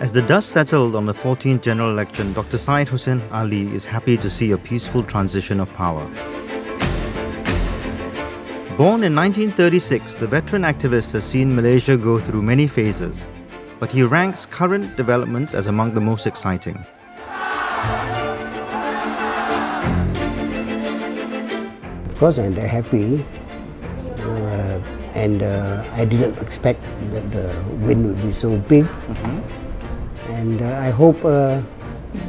As the dust settled on the 14th general election, Dr. Syed Husin Ali is happy to see a peaceful transition of power. Born in 1936, the veteran activist has seen Malaysia go through many phases, but he ranks current developments as among the most exciting. Of course, I'm very happy, and I didn't expect that the win would be so big. And I hope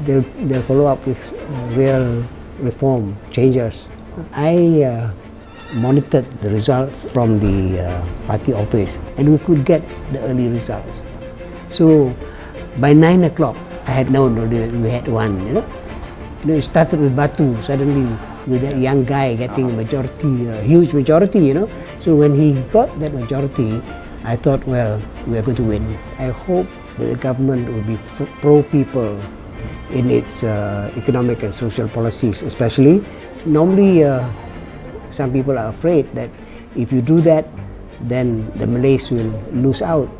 they'll follow up with real reform changes. I monitored the results from the party office, and we could get the early results. So by 9 o'clock, I had known already that we had won. It started with Batu, suddenly with that young guy getting a majority, a huge majority. So when he got that majority, I thought, well, we are going to win. I hope that the government will be pro-people in its economic and social policies, especially. Normally, some people are afraid that if you do that, then the Malays will lose out.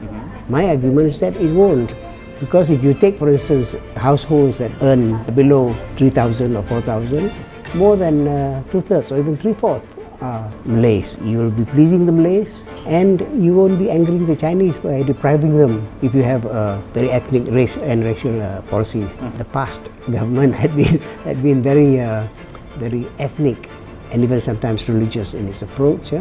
My argument is that it won't. Because if you take, for instance, households that earn below 3,000 or 4,000, more than 2/3 or even 3/4 are Malays. You will be pleasing the Malays, and you won't be angering the Chinese by depriving them if you have very ethnic race and racial policies. The past government had been very ethnic and even sometimes religious in its approach,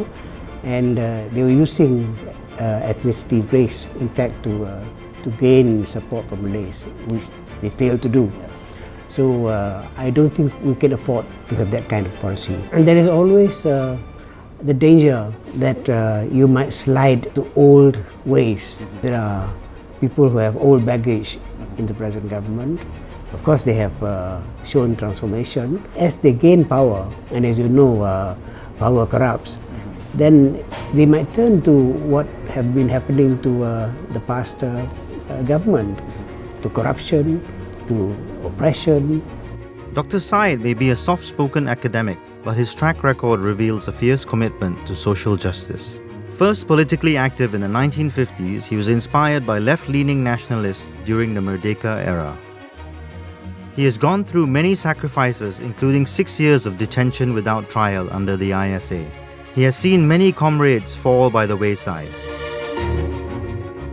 and they were using ethnicity, race, in fact, to gain support from Malays, which they failed to do. So I don't think we can afford to have that kind of policy. And there is always the danger that you might slide to old ways. There are people who have old baggage in the present government. Of course, they have shown transformation. As they gain power, and as you know, power corrupts, then they might turn to what have been happening to the past government, to corruption, to oppression. Dr. Syed may be a soft-spoken academic, but his track record reveals a fierce commitment to social justice. First politically active in the 1950s, he was inspired by left-leaning nationalists during the Merdeka era. He has gone through many sacrifices, including 6 years of detention without trial under the ISA. He has seen many comrades fall by the wayside.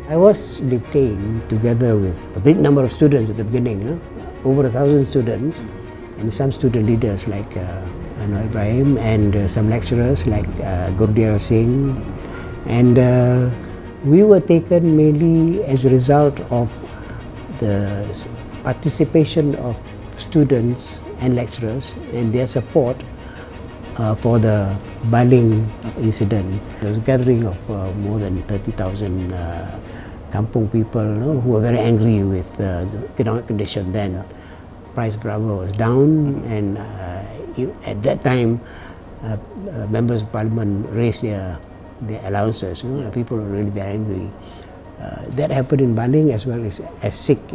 I was detained together with a big number of students at the beginning, over 1,000 students, and some student leaders like Anwar Ibrahim, and some lecturers like Gurdial Singh. And we were taken mainly as a result of the participation of students and lecturers and their support for the Baling incident. There was a gathering of more than 30,000 kampung people who were very angry with the economic condition then. Price of rubber was down, and at that time members of parliament raised their allowances. People were really very angry. That happened in Baling as well as Sikh.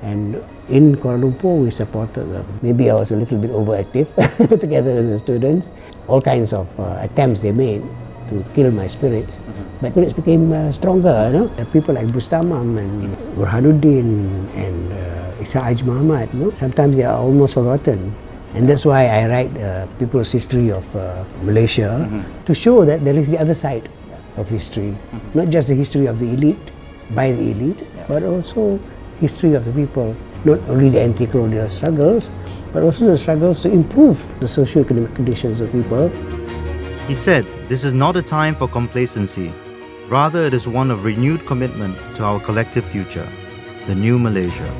And in Kuala Lumpur, we supported them. Maybe I was a little bit overactive together with the students. All kinds of attempts they made to kill my spirits. My spirits became stronger. People like Bustamam and Burhanuddin and Isa Aj Muhammad, sometimes they are almost forgotten. And that's why I write People's History of Malaysia, to show that there is the other side of history. Not just the history of the elite, by the elite, but also history of the people. Not only the anti-colonial struggles, but also the struggles to improve the socio-economic conditions of people. He said, "This is not a time for complacency. Rather, it is one of renewed commitment to our collective future, the new Malaysia."